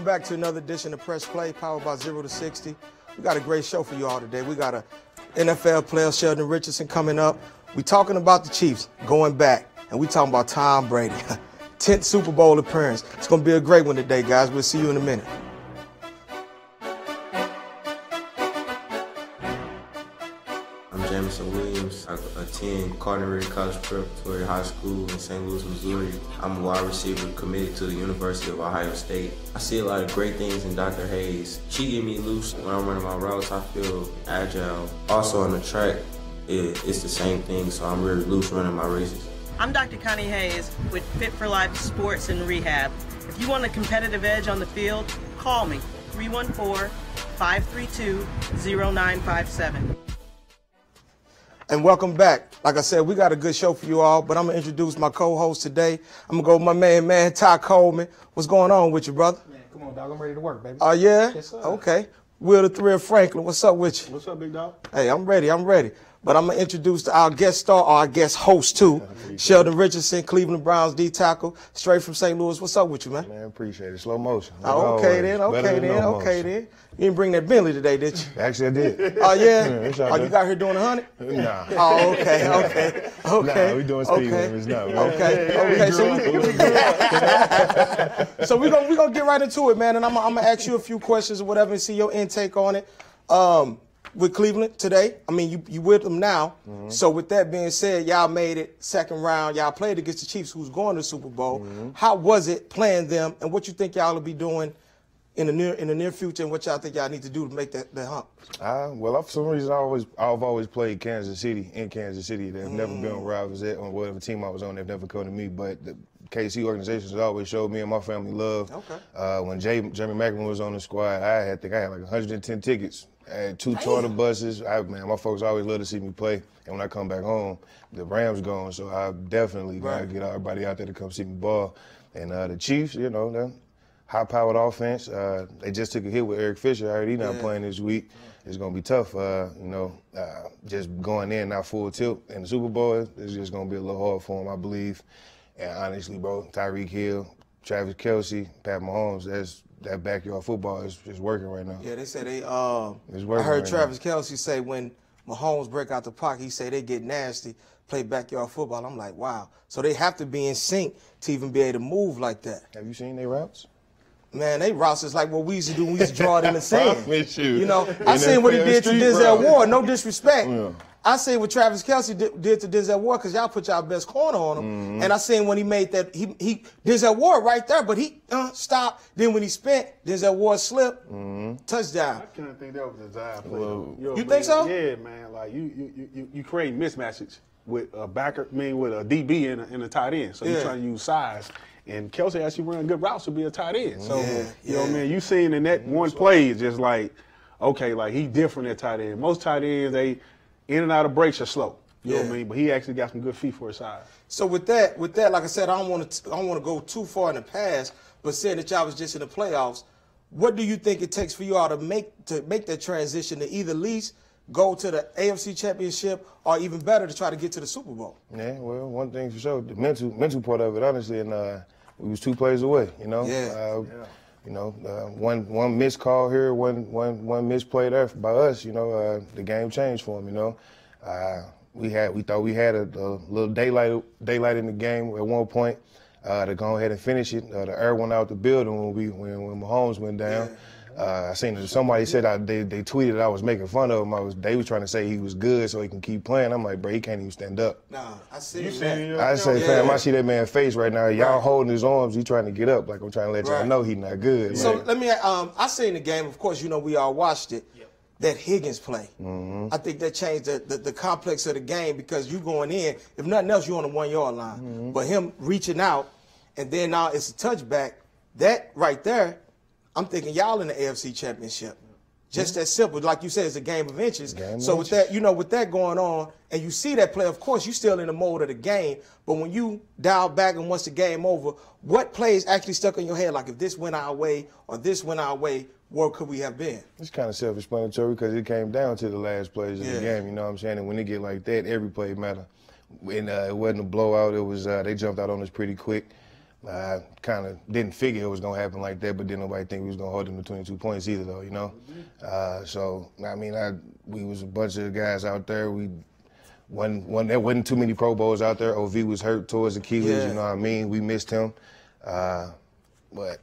back to another edition of Press Play, powered by 0 to 60. We got a great show for you all today. We got a NFL player, Sheldon Richardson, coming up. We talking about the Chiefs going back, and we talking about Tom Brady. 10th Super Bowl appearance. It's going to be a great one today, guys. We'll see you in a minute. I attend Carnegie College Preparatory High School in St. Louis, Missouri. I'm a wide receiver committed to the University of Ohio State. I see a lot of great things in Dr. Hayes. She get me loose when I'm running my routes. I feel agile. Also on the track, it's the same thing, so I'm really loose running my races. I'm Dr. Connie Hayes with Fit for Life Sports and Rehab. If you want a competitive edge on the field, call me, 314-532-0957. And welcome back. Like I said, we got a good show for you all, but I'm going to introduce my co-host today. I'm going to go with my man, Ty Coleman. What's going on with you, brother? Man, come on, dog. I'm ready to work, baby. Oh, yeah? Yes, sir. Okay. Will the Thrill Franklin, what's up with you? What's up, big dog? Hey, I'm ready. But I'm going to introduce our guest star, or our guest host, too, Sheldon Richardson, Cleveland Browns D tackle, straight from St. Louis. What's up with you, man? Man, appreciate it. Slow motion. Oh, okay, then. You didn't bring that Bentley today, did you? Actually, I did. Oh, yeah? Oh, you got here doing 100? Nah. Oh, okay. Nah, we doing speed limits now. Okay. So we're gonna get right into it, man, and I'm gonna ask you a few questions or whatever and see your intake on it. With Cleveland today, I mean, you with them now. Mm-hmm. So with that being said, y'all made it second round. Y'all played against the Chiefs, who's going to the Super Bowl. Mm-hmm. How was it playing them, and what you think y'all will be doing in the near future, and what y'all think y'all need to do to make that hump? Well, for some reason, I've always played Kansas City in Kansas City. They've never been where I was at, on whatever team I was on. They've never come to me, but the KC organization has always showed me and my family love. Okay. When Jeremy Macklin was on the squad, I think I had like 110 tickets. I had 2 charter buses. My folks always love to see me play. And when I come back home, the Rams gone, so I definitely got to get everybody out there to come see me ball. And the Chiefs, they're high-powered offense. They just took a hit with Eric Fisher. I heard he's not playing this week. It's going to be tough, just going in, not full tilt. In the Super Bowl, it's just going to be a little hard for him, I believe. And honestly, bro, Tyreek Hill, Travis Kelce, Pat Mahomes, that backyard football is working right now. Yeah, they say I heard Travis Kelce say when Mahomes break out the pocket, he say they get nasty, play backyard football. I'm like, wow. So they have to be in sync to even be able to move like that. Have you seen their routes? Man, they routes is like what we used to do. We used to draw it in the sand. I I seen what he did to Denzel Ward. No disrespect. Yeah. I seen what Travis Kelce did to Denzel Ward because y'all put y'all best corner on him. Mm-hmm. And I seen when he made that, he Denzel Ward right there, but he stopped. Then when he spent, Denzel Ward slipped, touchdown. I kind of think that was a design play. You think so? Yeah, man. Like you create mismatches with a backer, with a DB and a tight end. So you're trying to use size. And Kelce actually run good routes to be a tight end. So, you know what I mean? You seen in that one play is just like, okay, like he different at tight end. Most tight ends, they in and out of breaks are slow. You know what I mean? But he actually got some good feet for his size. So with that, like I said, I don't want to go too far in the past, but saying that y'all was just in the playoffs, what do you think it takes for you all to make that transition to either least go to the AFC Championship or even better to try to get to the Super Bowl? Yeah, well, one thing for sure, the mental part of it, honestly, and we was 2 plays away, one missed call here, one missed play there by us, the game changed for him, We thought we had a little daylight in the game at one point to go ahead and finish it. The air went out the building when Mahomes went down. I seen somebody said they tweeted I was making fun of him. They was trying to say he was good so he can keep playing. I'm like, bro, he can't even stand up. Nah, I see that. I say, fam, I see that man's face right now. Y'all holding his arms. He trying to get up. Like I'm trying to let y'all know he not good. So let me. I seen the game. Of course, we all watched it. Yep. That Higgins play. Mm-hmm. I think that changed the complex of the game because you going in. If nothing else, you on the 1 yard line. Mm-hmm. But him reaching out, and then now it's a touchback. That right there. I'm thinking y'all in the AFC Championship. Just that simple. Like you said, it's a game of inches. With that, with that going on, and you see that play, of course, you're still in the mode of the game. But when you dial back and once the game over, what plays actually stuck in your head? Like if this went our way or this went our way, where could we have been? It's kind of self-explanatory because it came down to the last plays of the game. You know what I'm saying? And when it get like that, every play matter. And it wasn't a blowout. It was they jumped out on us pretty quick. I kind of didn't figure it was going to happen like that, but then nobody think we was going to hold them to 22 points either, though, you know? So, I mean, we was a bunch of guys out there. There wasn't too many Pro Bowls out there. OV was hurt towards Achilles, you know what I mean? We missed him. But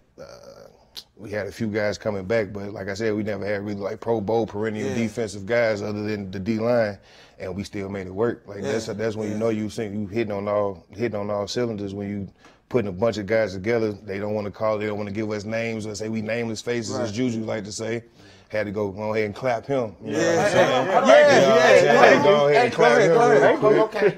we had a few guys coming back, but like I said, we never had really like Pro Bowl perennial defensive guys other than the D-line, and we still made it work. Like that's when you know you hitting on all cylinders when you putting a bunch of guys together. They don't want to give us names or say we nameless faces, as Juju like to say. Had to go ahead and clap him. You know what I'm saying? Go ahead and clap him. Okay.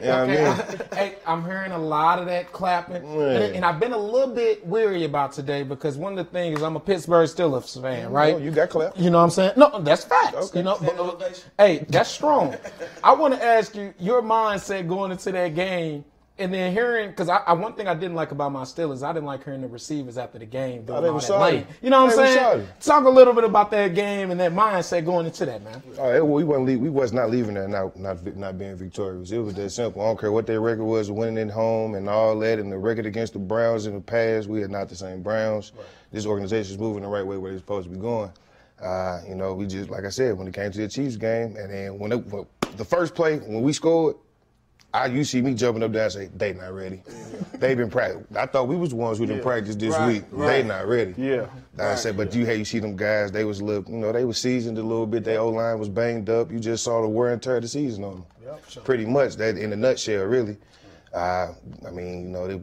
Hey, I'm hearing a lot of that clapping, and I've been a little bit weary about today because one of the things is I'm a Pittsburgh Steelers fan, right? Oh, you got clapped. You know what I'm saying? No, that's facts. Okay. You know, hey, that's strong. I want to ask you your mindset going into that game. And then hearing, because one thing I didn't like about my Steelers, I didn't like hearing the receivers after the game doing all that lane. You know what I'm saying? Talk a little bit about that game and that mindset going into that, man. We was not leaving there not being victorious. It was that simple. I don't care what their record was, winning at home and all that, and the record against the Browns in the past. We are not the same Browns. Right. This organization is moving the right way where they're supposed to be going. You know, we just, like I said, when it came to the Chiefs game, and then when the first play, when we scored, you see me jumping up there and say, they not ready. They've been practicing. I thought we was the ones who didn't practice this week. They not ready. I said, but you see them guys, they was a little, you know, they was seasoned a little bit. Their O-line was banged up. You just saw the wear and tear of the season on them. Pretty much, that in a nutshell, really. I mean, you know, it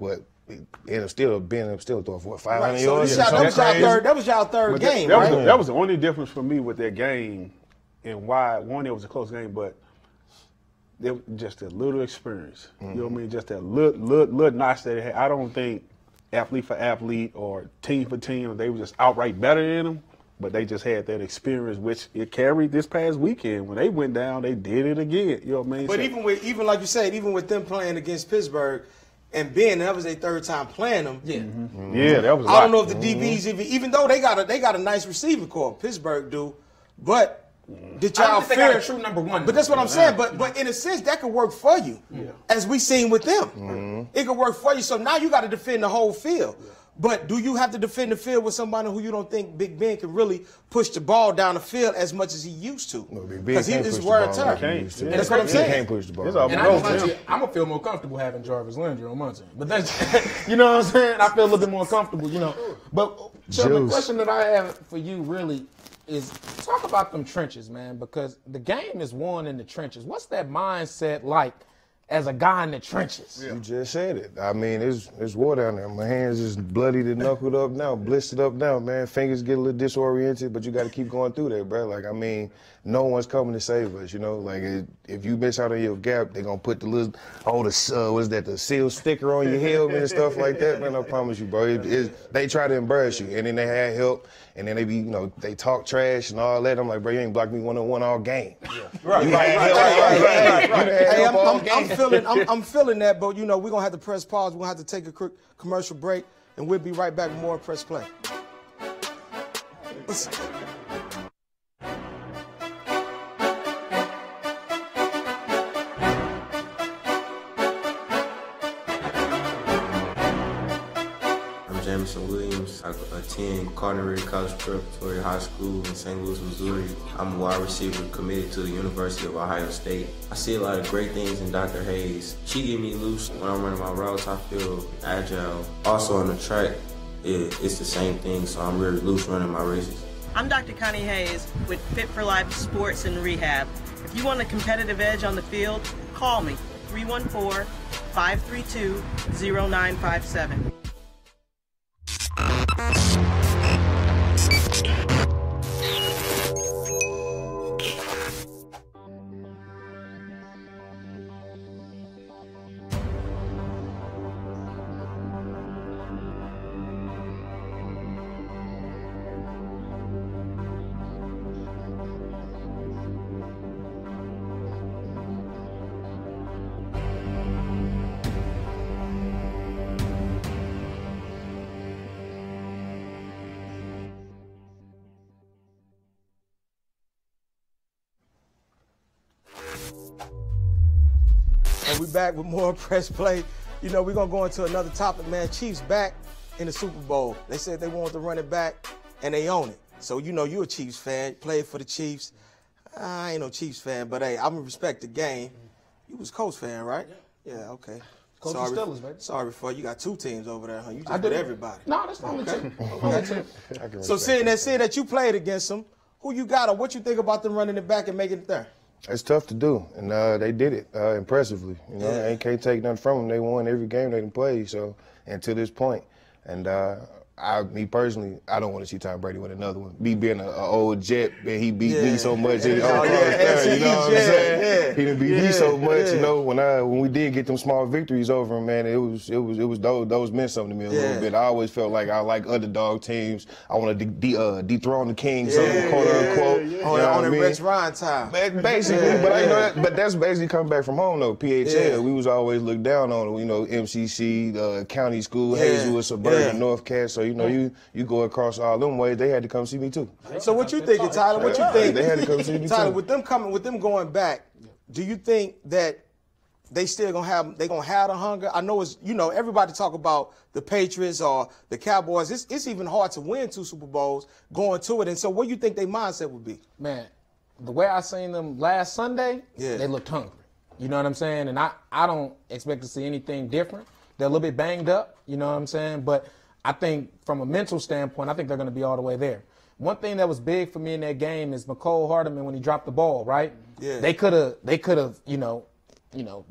ended up still throwing for 500 yards. That was y'all third game, right? That was the only difference for me with that game and why, one, it was a close game, but just a little experience. You know what I mean? Just that little notch that they had. I don't think athlete for athlete or team for team, they were just outright better than them, but they just had that experience, which it carried this past weekend. When they went down, they did it again. You know what I mean? But even like you said, even with them playing against Pittsburgh, and that was their third time playing them. Yeah, that was. I don't know if the DBs even though they got a nice receiving corps, Pittsburgh do, but. Did y'all fear true number one? But that's what I'm saying. But in a sense, that could work for you, as we seen with them. It could work for you. So now you got to defend the whole field. But do you have to defend the field with somebody who you don't think Big Ben can really push the ball down the field as much as he used to? Because he is wear and tear. That's what I'm saying. He can't push the ball. And I'm gonna feel more comfortable having Jarvis Landry on my team. But that's, you know what I'm saying? I feel a little bit more comfortable, you know. But the question that I have for you really is talk about them trenches, man, because the game is won in the trenches. What's that mindset like as a guy in the trenches? You just said it. I mean, it's war down there. My hands is bloodied and knuckled up now, blistered up now, man. Fingers get a little disoriented, but you got to keep going through that, bro. Like, I mean, no one's coming to save us, you know? Like, if you miss out on your gap, they're going to put the little, the seal sticker on your helmet and stuff like that, man. I promise you, bro. They try to embarrass you, and then they had help, and then they be, you know, they talk trash and all that. I'm like, bro, you ain't blocked me one-on-one all game. Right. I'm feeling that, but, you know, we're going to have to press pause. We're going to have to take a quick commercial break, and we'll be right back with more Press Play. I attend Carnegie College Preparatory High School in St. Louis, Missouri. I'm a wide receiver committed to the University of Ohio State. I see a lot of great things in Dr. Hayes. She get me loose. When I'm running my routes, I feel agile. Also on the track, it's the same thing, so I'm really loose running my races. I'm Dr. Connie Hayes with Fit for Life Sports and Rehab. If you want a competitive edge on the field, call me, 314-532-0957. And we back with more Press Play. You know, we're going to go into another topic, man. Chiefs back in the Super Bowl. They said they wanted to run it back, and they own it. So you know you're a Chiefs fan, played for the Chiefs. I ain't no Chiefs fan, but hey, I'm gonna respect the game. You was Colts fan, right? Yeah, okay. Colts and Steelers, baby. Sorry for you. Got 2 teams over there, huh? You just put everybody. No, that's not the team. So seeing that you played against them, who you got or what you think about them running it back and making it there? It's tough to do, and they did it impressively. You know, they can't take nothing from them. They won every game they played, so and to this point. And me personally, I don't want to see Tom Brady win another one. Me being an old Jet, man, he beat me so much. You know what I'm saying? He done beat me so much. You know, when we did get them small victories over him, man, it was those meant something to me a little bit. I always felt like I like underdog teams. I want to dethrone the king, quote unquote. On the Rex Ryan time. Basically, but that's basically coming back from home though. PHL, we was always looked down on. You know, MCC, county school, Hazelwood, suburban, North Cat. So you know, you go across all them ways. They had to come see me too. So what you thinking, Tyler? What you think? They had to come see me Tyler, too. with them going back, do you think that they still gonna have the hunger? I know it's everybody talk about the Patriots or the Cowboys. It's even hard to win 2 Super Bowls going to it. And so, what do you think their mindset would be? Man, the way I seen them last Sunday, they looked hungry. You know what I'm saying? And I don't expect to see anything different. They're a little bit banged up. You know what I'm saying? But I think from a mental standpoint, I think they're going to be all the way there. One thing that was big for me in that game is McCole Hardman when he dropped the ball, right? Yeah. They could have,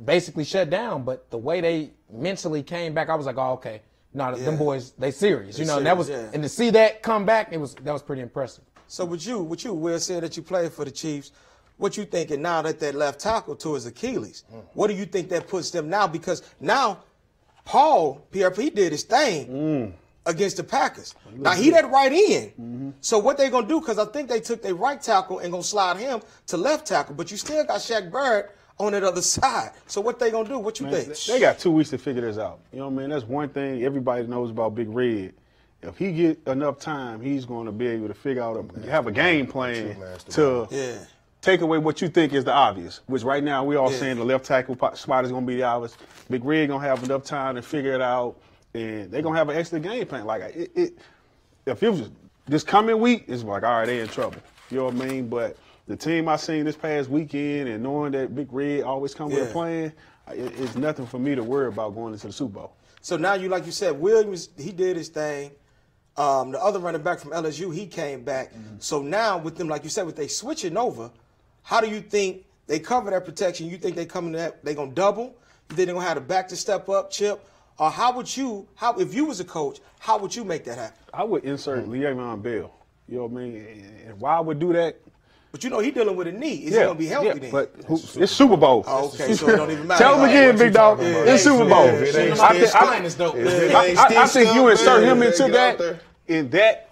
basically shut down, but the way they mentally came back, I was like, oh, okay. No, them boys, they serious. And to see that come back, that was pretty impressive. So with you, Will said that you played for the Chiefs. What you thinking now that left tackle to his Achilles? What do you think that puts them now? Because now Paul, PRP did his thing against the Packers. Now, he that right in. So what they going to do, because I think they took their right tackle and going to slide him to left tackle, but you still got Shaq Barrett on that other side. So what they going to do? What you think? They got 2 weeks to figure this out. You know what I mean? That's one thing everybody knows about Big Red. If he get enough time, he's going to be able to figure out, have a game plan to take away what you think is the obvious, which right now we all saying the left tackle spot is going to be the obvious. Big Red going to have enough time to figure it out, and they're going to have an excellent game plan. Like, if it was this coming week, it's like, all right, they in trouble. You know what I mean? But the team I seen this past weekend and knowing that Big Red always come with a plan, it's nothing for me to worry about going into the Super Bowl. So now like you said, Williams, he did his thing. The other running back from LSU, he came back. So now with them, like you said, with they switching over, how do you think they cover that protection? You think they going to double? You think they're going to have the back to step up, Chip? Or if you was a coach, how would you make that happen? I would insert Le'Veon Bell. You know what I mean? And why I would do that? But he's dealing with a knee. Is he going to be healthy then? But it's Super Bowl. Oh, okay, so it don't even matter. Tell him again, big dog. It's Super Bowl. I think you insert him into that. In that,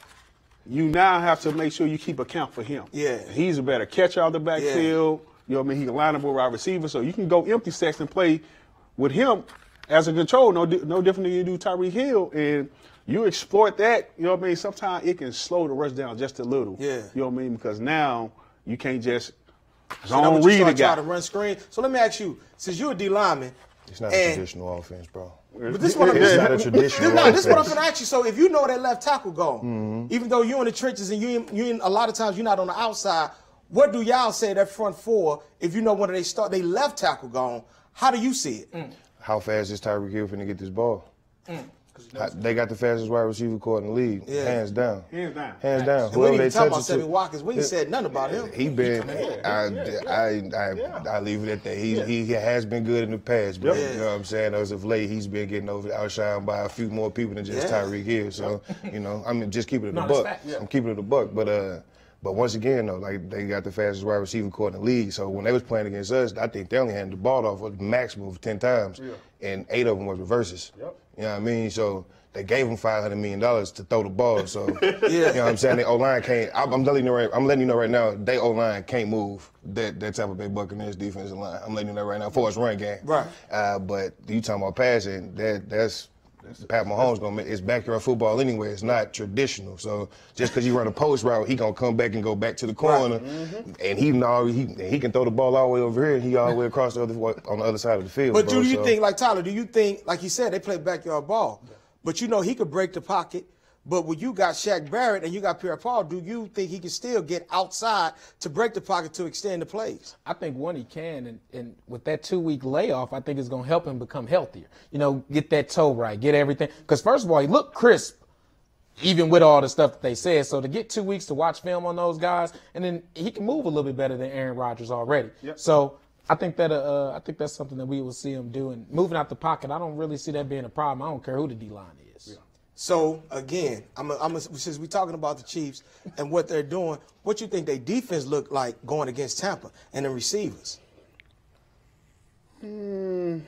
you now have to make sure you keep account for him. Yeah. He's a better catcher out of the backfield. You know what I mean? He can line up with wide receiver, so you can go empty sacks and play with him as a control, no different than you do Tyreek Hill. And you exploit that, you know what I mean? Sometimes it can slow the rush down just a little. Yeah. You know what I mean? Because now you can't just zone read a guy. Try to run screen. So let me ask you, since you're a D lineman. It's not a traditional offense, bro. But this is what I'm this is what I'm going to ask you. So if you know that left tackle gone, even though you're in the trenches and you a lot of times you're not on the outside, what do y'all say that front four if you know when they left tackle gone? How do you see it? How fast is Tyreek Hill finna get this ball? They got the fastest wide receiver core in the league, hands down. Hands down. We ain't even talking about Sammy Watkins. We ain't said nothing about him. He been. I leave it at that. He has been good in the past, but you know what I'm saying. As of late, he's been getting outshined by a few more people than just Tyreek Hill. So I'm just keeping it a buck. I'm keeping it a buck, But once again, though, like they got the fastest wide receiver core in the league. So when they was playing against us, I think they only handed the ball off a maximum of 10 times, and 8 of them was reverses. You know what I mean? So they gave them $500 million to throw the ball. So you know what I'm saying? The O-line can't. I'm letting you know right now. They O-line can't move that Tampa Bay Buccaneers defensive line. I'm letting you know right now for its run game. Right. But you talking about passing? That's Pat Mahomes gonna make it's backyard football anyway. It's not traditional. So just because you run a post route, he gonna come back and go back to the corner, and he can throw the ball all the way over here. And he all the way across on the other side of the field. But do you think, like Tyler? Do you think, like you said, they play backyard ball? but you know he could break the pocket. But when you got Shaq Barrett and you got Pierre-Paul, do you think he can still get outside to break the pocket to extend the plays? I think one, he can, and with that 2-week layoff, I think it's going to help him become healthier. You know, get that toe right, get everything. Because first of all, he looked crisp, even with all the stuff that they said. So to get 2 weeks to watch film on those guys, and then he can move a little bit better than Aaron Rodgers already. Yep. So I think that's something that we will see him do. And moving out the pocket, I don't really see that being a problem. I don't care who the D-line is. Yeah. So, again, since we're talking about the Chiefs and what they're doing, what you think their defense look like going against Tampa and the receivers? That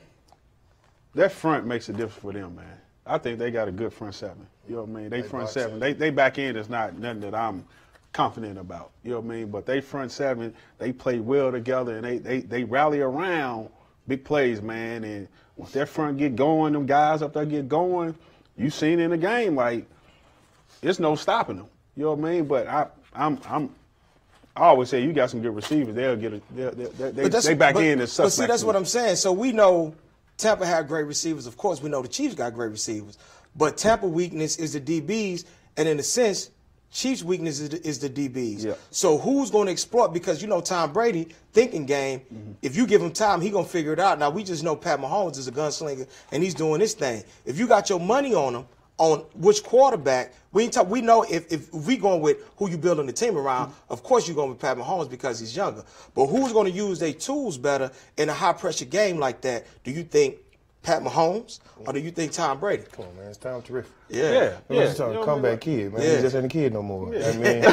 front makes a difference for them, man. I think they got a good front seven. You know what I mean? They front seven. They back end is not nothing that I'm confident about. You know what I mean? But they front seven, they play well together, and they rally around big plays, man. And once their front get going, them guys up there get going, you seen in the game, like, there's no stopping them. You know what I mean? But I always say you got some good receivers. They'll get they back in and suspect. But see, that's what I'm saying. So we know Tampa had great receivers. Of course, we know the Chiefs got great receivers. But Tampa weakness is the DBs, and in a sense, Chiefs weakness is the DBs. Yeah. So who's going to exploit? Because you know Tom Brady thinking game. If you give him time, he gonna figure it out. Now we just know Pat Mahomes is a gunslinger and he's doing this thing. If you got your money on him, on which quarterback, we know if we going with who you building the team around. Of course you're going with Pat Mahomes because he's younger. But who's going to use their tools better in a high pressure game like that? Do you think Pat Mahomes, or do you think Tom Brady? Come on, man. It's Tom terrific. Yeah. He's a comeback kid, man. He just ain't a kid no more. Yeah. I mean,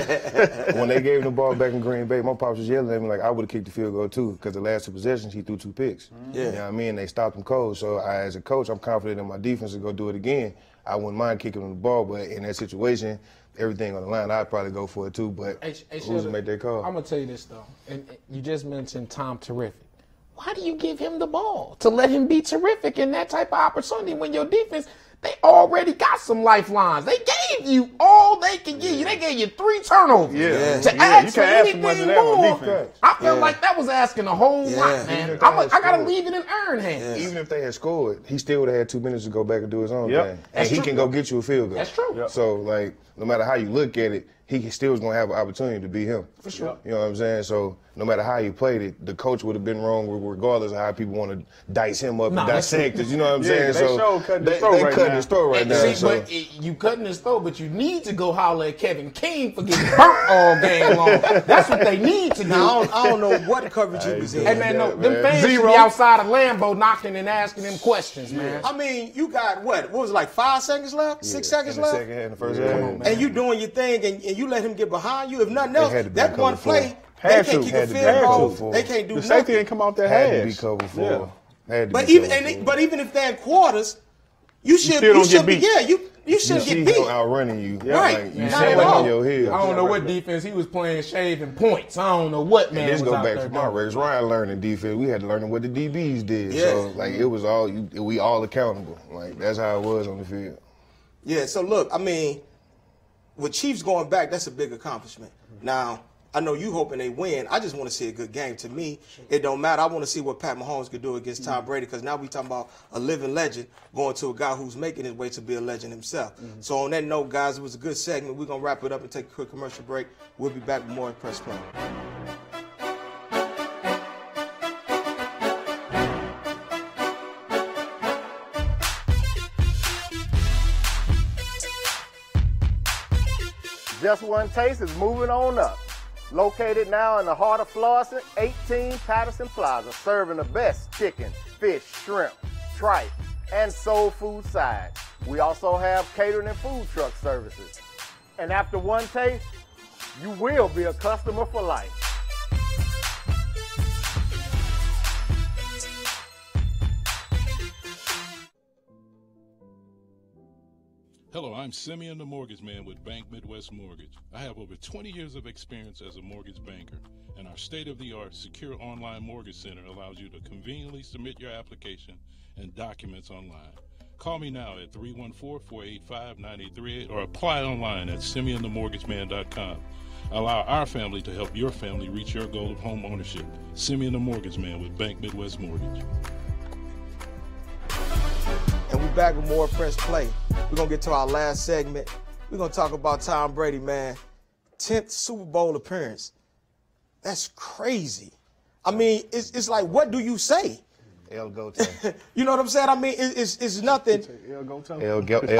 when they gave him the ball back in Green Bay, my pops was yelling at me like I would have kicked the field goal too, because the last 2 possessions he threw 2 picks. Yeah. You know what I mean? They stopped him cold. So as a coach, I'm confident in my defense to go do it again. I wouldn't mind kicking him the ball, but in that situation, everything on the line, I'd probably go for it too. But who's to make that call? I'm gonna tell you this though, and you just mentioned Tom terrific. Why do you give him the ball to let him be terrific in that type of opportunity when your defense, they already got some lifelines? They gave you all they can give you. They gave you 3 turnovers. To ask for anything more, I feel like that was asking a whole lot, man. I got to leave it in Aaron's hands. Even if they had scored, he still would have had 2 minutes to go back and do his own thing. And he can go get you a field goal. That's true. So, like, no matter how you look at it, he still is going to have an opportunity to beat him. For sure. You know what I'm saying? So no matter how you played it, the coach would have been wrong regardless of how people want to dice him up and dissect it. You know what I'm saying? So they cutting his throat right now. But you cutting his throat, but you need to go holler at Kevin King for getting hurt all game long. That's what they need to do. Now, I don't know what coverage he was in. Hey, man, no, them fans should be outside of Lambeau knocking and asking them questions, man. I mean, you got what was it, like 5 seconds left? 6 seconds left? In the first half. And you doing your thing, and you let him get behind you. If nothing else, that one play, they can't kick a field goal. They can't do nothing. The safety didn't come out their Had head. to be covered for. But even if they're in quarters, you should be. Yeah, you shouldn't get beat. Outrunning you, right? Like, you standing on your heels. I don't know what defense he was playing, shaving points. I don't know what man. This go back to my Rex Ryan learning defense. We had to learn what the DBs did. Yeah. So like it was all we all accountable. Like that's how it was on the field. Yeah. So look, I mean, with Chiefs going back, that's a big accomplishment. Now, I know you hoping they win. I just want to see a good game. To me, it don't matter. I want to see what Pat Mahomes could do against Tom Brady, because now we talking about a living legend going to a guy who's making his way to be a legend himself. So on that note, guys, it was a good segment. We're going to wrap it up and take a quick commercial break. We'll be back with more in Press Play. Just One Taste is moving on up. Located now in the heart of Florissant, 18 Patterson Plaza, serving the best chicken, fish, shrimp, tripe, and soul food sides. We also have catering and food truck services. And after one taste, you will be a customer for life. Hello, I'm Simeon the Mortgage Man with Bank Midwest Mortgage. I have over 20 years of experience as a mortgage banker, and our state-of-the-art secure online mortgage center allows you to conveniently submit your application and documents online. Call me now at 314-485-9838 or apply online at SimeonTheMortgageMan.com. Allow our family to help your family reach your goal of home ownership. Simeon the Mortgage Man with Bank Midwest Mortgage. And we're back with more Press Play. We're going to get to our last segment. We're going to talk about Tom Brady, man. 10th Super Bowl appearance. That's crazy. I mean, it's like, what do you say? El Gote. You know what I'm saying? I mean, it's nothing. El Gote. El Gote.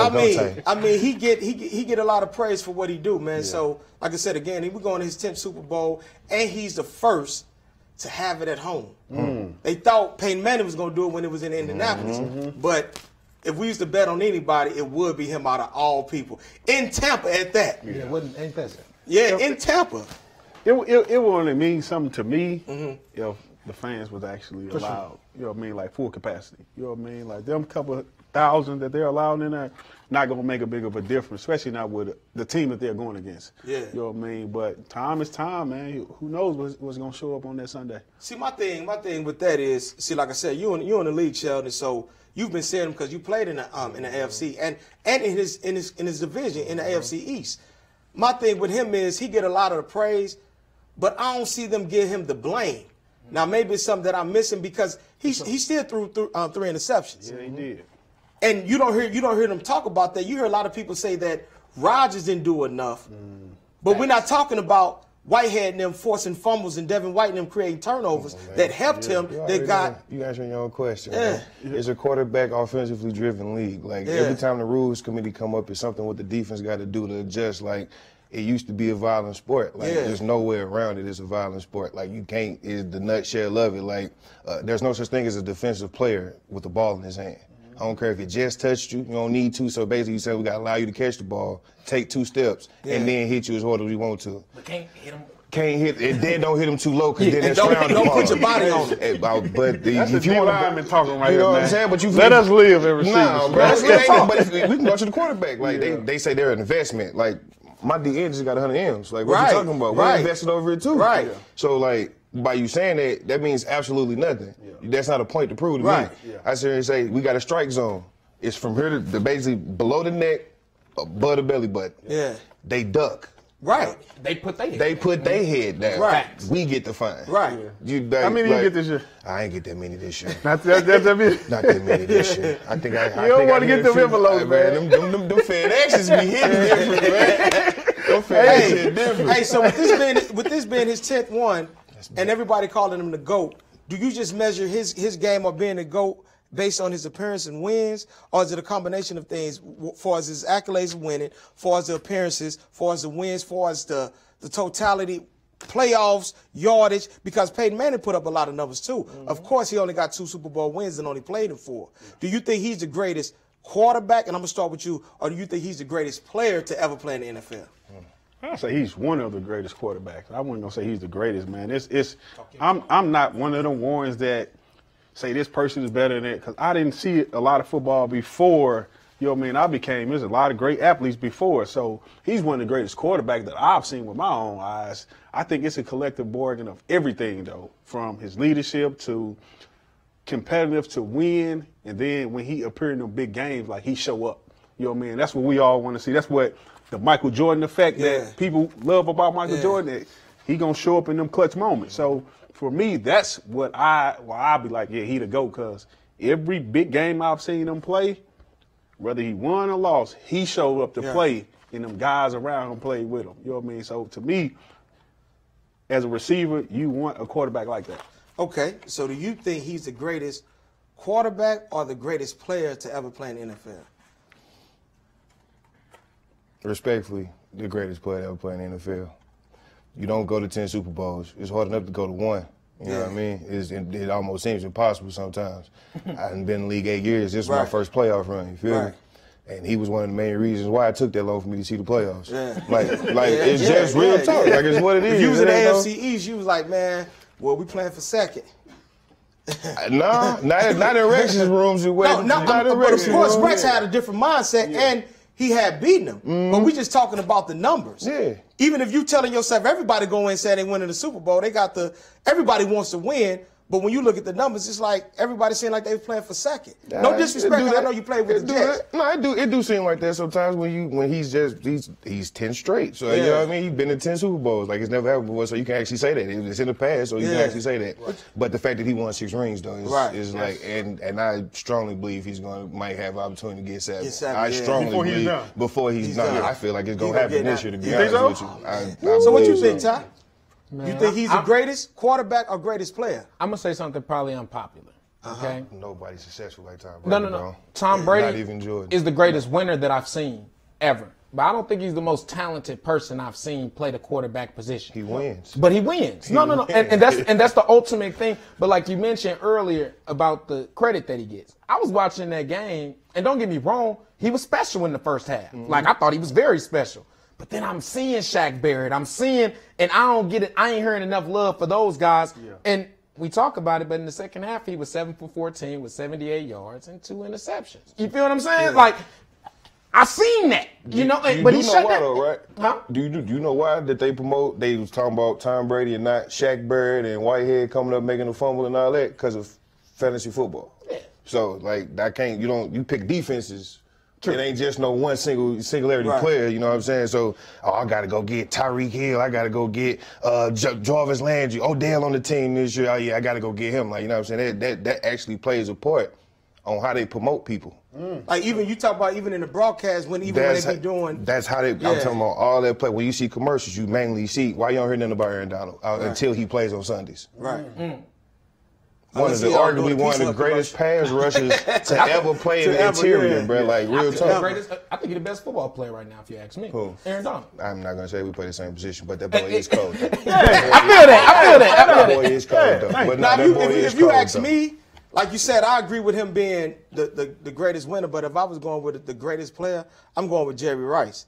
I mean, he get a lot of praise for what he do, man. Yeah. So, like I said again, we're going to his 10th Super Bowl, and he's the first to have it at home. They thought Peyton Manning was going to do it when it was in Indianapolis, but if we used to bet on anybody, it would be him out of all people in Tampa at that. Yeah, ain't that so? Yeah, in Tampa. It would only mean something to me if the fans was actually allowed, you know what I mean, like full capacity. You know what I mean? Like them couple of thousand that they're allowed in there, not going to make a big of a difference, especially not with the team that they're going against. Yeah. You know what I mean? But time is time, man. Who knows what's going to show up on that Sunday. See, my thing with that is, see, like I said, you in the league, Sheldon, so you've been seeing him because you played in the AFC and in his division in the AFC East. My thing with him is he get a lot of the praise, but I don't see them give him the blame. Now, maybe it's something that I'm missing because he still threw 3 interceptions. Yeah, he did. And you don't hear them talk about that. You hear a lot of people say that Rodgers didn't do enough. But we're not talking about Whitehead and them forcing fumbles and Devin White and them creating turnovers that helped him. You answering your own question. Yeah. It's a quarterback offensively driven league. Like every time the rules committee come up, it's something what the defense got to do to adjust. Like it used to be a violent sport. Like there's no way around it. It's a violent sport. Like you can't. Is the nutshell of it. Like there's no such thing as a defensive player with the ball in his hand. I don't care if it just touched you. You don't need to. So basically, you say we got to allow you to catch the ball, take 2 steps, and then hit you as hard as we want to. But can't hit him. Can't hit, and then don't hit him too low because then that's round. Don't put your body on it. But that's if you want to talking right you know here, what I'm saying? But you let us live every season. Nah, bro. But we can go to the quarterback. Like they say they're an investment. Like my DN just got 100 M's. Like what you talking about? We're invested over it too. Right. So like by you saying that means absolutely nothing. That's not a point to prove to me. I sit here and say we got a strike zone. It's from here to basically below the neck, above the belly button. Yeah. They duck. Right. They put their head down. Right. We get the fine. Right. How many you get this year? I ain't get that many this year. Not that many. Not that many this year. I think I You don't want to get them envelopes, man. Them FedExes be hitting different, man. Them FedExes hit different. Hey, so with this being his 10th one, and everybody calling him the GOAT, do you just measure his game of being the GOAT based on his appearance and wins, or is it a combination of things, far as his accolades of winning, far as the appearances, far as the wins, far as the totality, playoffs, yardage, because Peyton Manning put up a lot of numbers too. Of course, he only got 2 Super Bowl wins and only played in 4. Do you think he's the greatest quarterback, and I'm going to start with you, or do you think he's the greatest player to ever play in the NFL? I'd say he's one of the greatest quarterbacks. I wouldn't gonna say he's the greatest, man. I'm not one of them ones that say this person is better than that, because I didn't see a lot of football before, you know what I mean, there's a lot of great athletes before, so he's one of the greatest quarterbacks that I've seen with my own eyes. I think it's a collective bargain of everything, though, from his leadership to competitive to win, and then when he appeared in them big games, like he show up, you know what I mean? That's what we all want to see. That's what the Michael Jordan effect that people love about Michael Jordan, that he gonna show up in them clutch moments. So for me, that's what I'll be like, he the GOAT, because every big game I've seen him play, whether he won or lost, he showed up to play, and them guys around him played with him. You know what I mean? So to me, as a receiver, you want a quarterback like that. Okay, so do you think he's the greatest quarterback or the greatest player to ever play in the NFL? Respectfully, the greatest player ever played in the NFL. You don't go to 10 Super Bowls. It's hard enough to go to 1. You know what I mean? It almost seems impossible sometimes. I've been in the league 8 years. This was my first playoff run, you feel me? And he was one of the main reasons why it took that long for me to see the playoffs. It's just real talk. Like, it's what it is. If you was in the AFC East, you was like, man, well, we playing for second. No, not in Rex's rooms. But of course, Rex had a different mindset, and he had beaten them. But we just talking about the numbers. Yeah. Even if you telling yourself everybody go in and say they winning the Super Bowl, everybody wants to win, But when you look at the numbers, it's like everybody seemed like they were playing for second. No disrespect, 'cause I know you played with the Jets. No, it do seem like that sometimes when he's 10 straight. So you know what I mean? He's been in 10 Super Bowls. Like it's never happened before, so you can actually say that. It's in the past, so you can actually say that. Right. But the fact that he won 6 rings though is like, and I strongly believe might have an opportunity to get 7. I strongly believe before he's done. I feel like it's gonna happen this year, to be honest with you. So what you think, Ty? Man, you think he's the greatest quarterback or greatest player? I'm going to say something probably unpopular, okay? Nobody's successful like Tom Brady. No. Tom Brady is the greatest winner that I've seen ever. But I don't think he's the most talented person I've seen play the quarterback position. He wins. But he wins. No. And that's the ultimate thing. But like you mentioned earlier about the credit that he gets. I was watching that game, and don't get me wrong, he was special in the first half. Like, I thought he was very special. But then I'm seeing Shaq Barrett. And I don't get it. I ain't hearing enough love for those guys. Yeah. And we talk about it, but in the second half, he was 7 for 14 with 78 yards and 2 interceptions. You feel what I'm saying? Yeah. Like, I seen that, but he shut that. Though, right? Huh? Do you know why that they promote? They was talking about Tom Brady and not Shaq Barrett and Whitehead coming up making a fumble and all that because of fantasy football. Yeah. So like you pick defenses. True. It ain't just no one singularity player, you know what I'm saying? So, I got to go get Tyreek Hill. I got to go get Jarvis Landry. Odell on the team this year. Oh, yeah, I got to go get him. Like, you know what I'm saying? That actually plays a part on how they promote people. Like, even you talk about even in the broadcast when they be doing. That's how they, I'm talking about all that play. When you see commercials, you mainly see, why you don't hear nothing about Aaron Donald until he plays on Sundays. Right. Arguably one of the greatest pass rushers to ever play in the interior, bro. Like, real talk. I think he's the best football player right now, if you ask me. Who? Aaron Donald. I'm not going to say we play the same position, but that boy is cold. I feel that. That boy is cold, though. But now, if you ask me, like you said, I agree with him being the greatest winner, but if I was going with the greatest player, I'm going with Jerry Rice,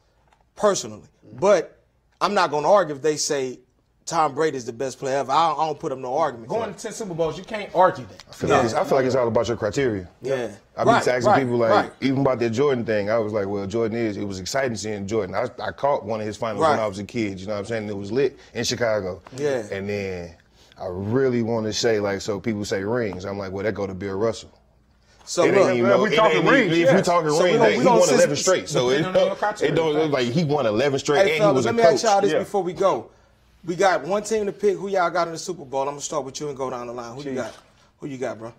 personally. But I'm not going to argue if they say Tom Brady is the best player ever. I don't put up no argument. Going to 10 Super Bowls, you can't argue that. I feel like it's all about your criteria. Yeah. I've been asking people, even about that Jordan thing, I was like, well, it was exciting seeing Jordan. I caught one of his finals when I was a kid, you know what I'm saying? It was lit in Chicago. Yeah. And then I really want to say, so people say rings. I'm like, well, that go to Bill Russell. So look, we talking rings. If we talking rings, he won 11 straight. So it don't look like he won 11 straight and he was a coach. Let me ask y'all this before we go. We got one team to pick. Who y'all got in the Super Bowl? I'm going to start with you and go down the line. Who you got? Who you got, bro?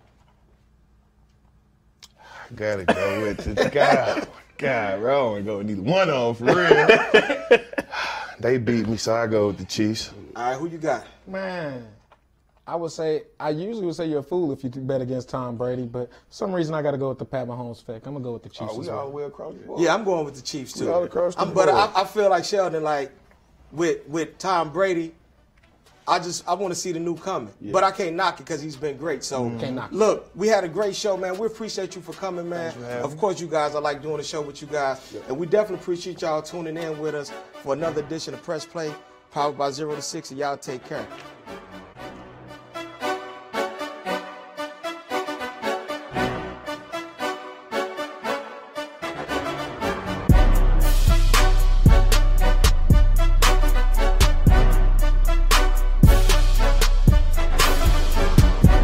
I got to go with the God, bro. I don't want to go with neither one of them, for real. They beat me, so I go with the Chiefs. All right, who you got? Man, I usually would say you're a fool if you bet against Tom Brady, but for some reason I got to go with the Pat Mahomes effect. I'm going to go with the Chiefs we as well. all the way across the board. Yeah, I'm going with the Chiefs, too. We all across the board. But I feel like Sheldon, with Tom Brady, I want to see the new coming. Yeah. But I can't knock it because he's been great. So, look, we had a great show, man. We appreciate you for coming, man. Of course, you guys, I like doing the show with you guys. Yeah. And we definitely appreciate y'all tuning in with us for another edition of Press Play, powered by 0 to 60. Y'all take care.